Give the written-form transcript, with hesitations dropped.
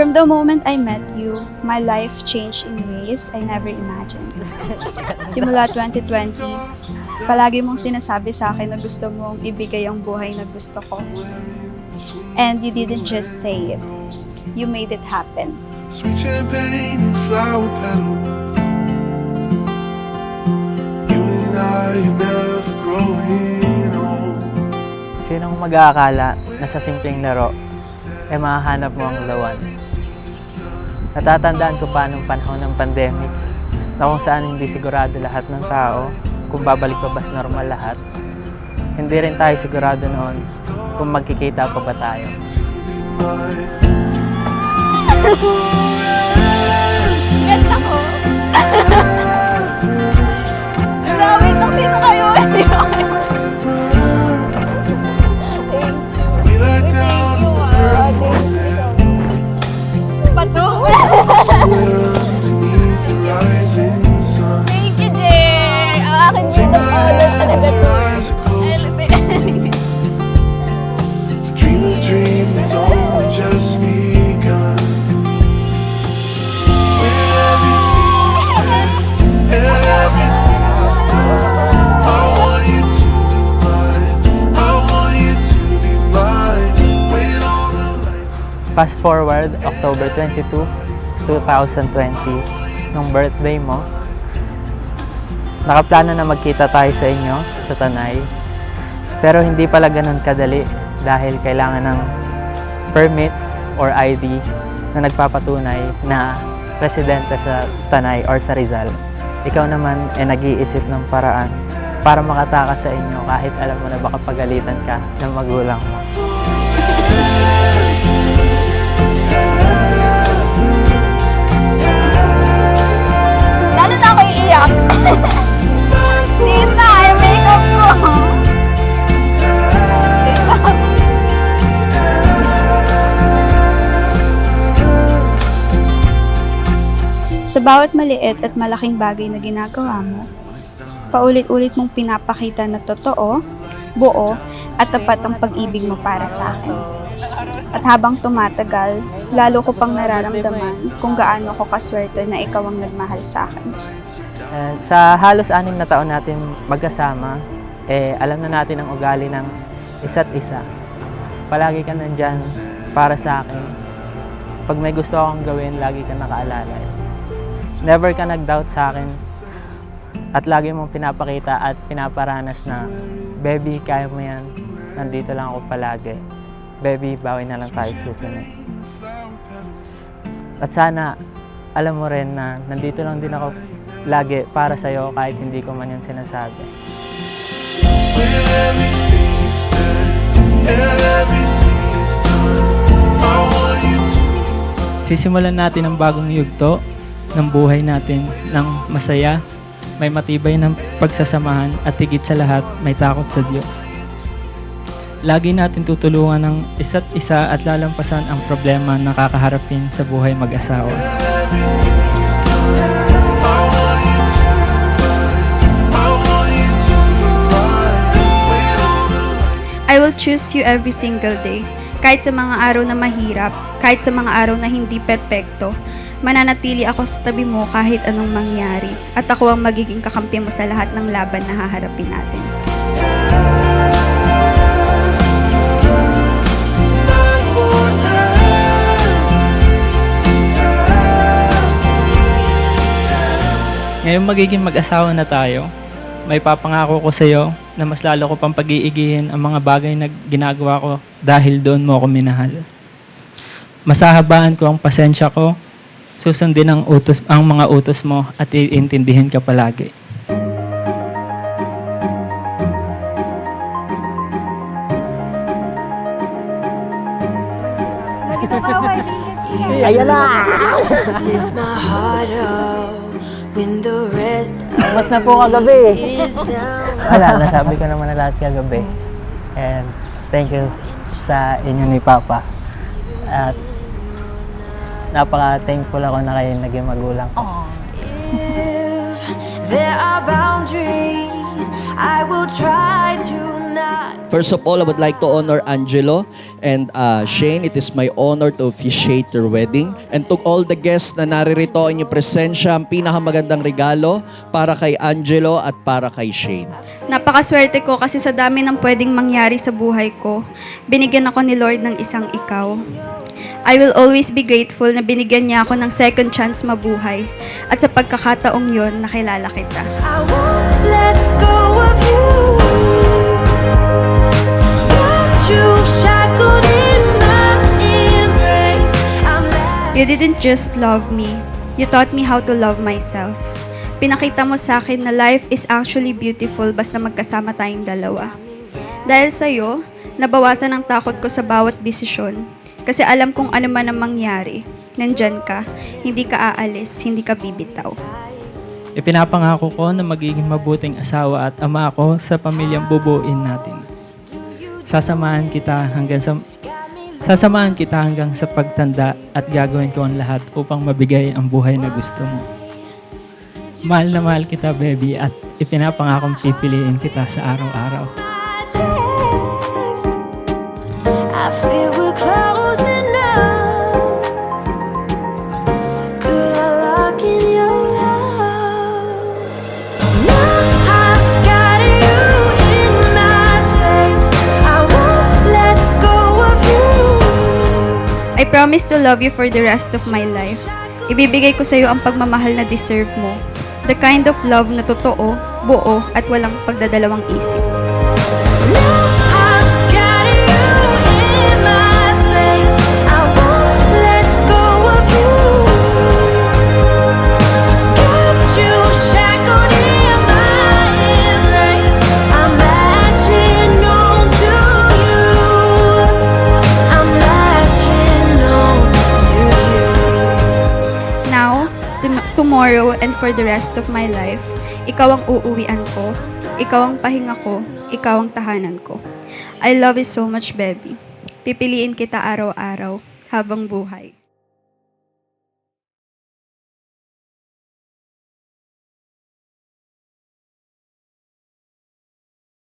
From the moment I met you, my life changed in ways I never imagined. Simula 2020, palagi mong sinasabi sa akin na gusto mong ibigay ang buhay na gusto ko. And you didn't just say it. You made it happen. Sweet champagne and flower petals. You and I are never growing old. Sinong mag-aakala na sa simpleng laro, mahahanap mo ang lawan? Natatandaan ko pa nung panahon ng pandemic na kung saan hindi sigurado lahat ng tao kung babalik pa ba sa normal lahat. Hindi rin tayo sigurado noon kung magkikita pa ba tayo. Ganda ko! Grabe itong sino kayo? Hindi ko kayo. We lie down in the early morning. Bato! Somewhere underneath the rising sun. Thank you, dear! Ang akin Take yung my hand, talaga your to. eyes are closed. To dream a dream that's only just begun. When everything is said and everything is done, I want you to be mine. I want you to be mine. When all the lights are Fast forward, October 22, 2020, nung birthday mo. Nakaplano na magkita tayo sa inyo, sa Tanay. Pero hindi pala ganun kadali dahil kailangan ng permit or ID na nagpapatunay na residente sa Tanay or sa Rizal. Ikaw naman nag-iisip ng paraan para makatakas sa inyo kahit alam mo na baka pagalitan ka ng magulang mo. Lalo na ako iiyak. Sita, yung makeup ko. Sa bawat maliit at malaking bagay na ginagawa mo, paulit-ulit mong pinapakita na totoo, buo, at tapat ang pag-ibig mo para sa akin. At habang tumatagal, lalo ko pang nararamdaman kung gaano ko kaswerte na ikaw ang nagmahal sa akin. Sa halos 6 na taon natin magkasama, alam na natin ang ugali ng isa't isa. Palagi ka nandyan para sa akin. Pag may gusto akong gawin, lagi ka nakaalala. Never ka nag-doubt sa akin at lagi mong pinapakita at pinaparanas na, baby, kaya mo yan, nandito lang ako palagi. Baby, bawi na lang tayo susunod. At sana, alam mo rin na nandito lang din ako lagi para sa'yo kahit hindi ko man yung sinasabi. when everything is said and everything is done, I want you to be Sisimulan natin ang bagong yugto ng buhay natin ng masaya, may matibay ng pagsasamahan at higit sa lahat, may takot sa Diyos. Lagi natin tutulungan ng isa't isa at lalampasan ang problema na kakaharapin sa buhay mag-asawa. everything is done. I want you to be mine. I want you to be mine. When all the lights I will choose you every single day. Kahit sa mga araw na mahirap, kahit sa mga araw na hindi perpekto, mananatili ako sa tabi mo kahit anong mangyari. At ako ang magiging kakampi mo sa lahat ng laban na haharapin natin. Ngayong magiging mag-asawa na tayo, may papangako ko sa iyo na mas lalo ko pang pag-iigihin ang mga bagay na ginagawa ko dahil doon mo ako minahal. Masahabaan ko ang pasensya ko, susundin ang mga utos mo at iintindihin ka palagi. Ayan na! Lift my heart up when the rest Mas na po kagabi. is down. Wala, nasabi ko naman na lahat kagabi. And thank you sa inyo ni Papa. At napaka-thankful ako na kayo naging magulang ko. If there are boundaries, I will try to not First of all, I would like to honor Angelo and Shane. It is my honor to officiate your wedding. And to all the guests na naririto, inyong presensya, ang pinakamagandang regalo para kay Angelo at para kay Shane. Napakaswerte ko kasi sa dami ng pwedeng mangyari sa buhay ko, binigyan ako ni Lord ng isang ikaw. I will always be grateful na binigyan niya ako ng second chance mabuhay at sa pagkakataong yon nakilala kita. I won't let go of you. Got you shackled in my embrace. I'm You didn't just love me, you taught me how to love myself. Pinakita mo sa akin na life is actually beautiful basta magkasama tayong dalawa. Dahil sa'yo, nabawasan ang takot ko sa bawat desisyon. Kasi alam kong ano man ang mangyari, nandyan ka, hindi ka aalis, hindi ka bibitaw. Ipinapangako ko na magiging mabuting asawa at ama ako sa pamilyang bubuin natin. Sasamahan kita hanggang sa pagtanda at gagawin ko ang lahat upang mabigay ang buhay na gusto mo. Mahal na mahal kita, baby, at ipinapangakong pipiliin kita sa araw-araw. chest. I feel we're close enough. Could I lock in your love? Now I got you in my space. I won't let go of you. I promise to love you for the rest of my life. Ibibigay ko sa'yo ang pagmamahal na deserve mo. The kind of love na totoo, buo, at walang pagdadalawang isip. Now I got you in my space. I won't let go of you. Got you shackled in my embrace. I'm latching on to you. I'm latching on to you. Now, tomorrow, and for the rest of my life, ikaw ang uuwian ko, ikaw ang pahinga ko, ikaw ang tahanan ko. I love you so much, baby. Pipiliin kita araw-araw habang buhay.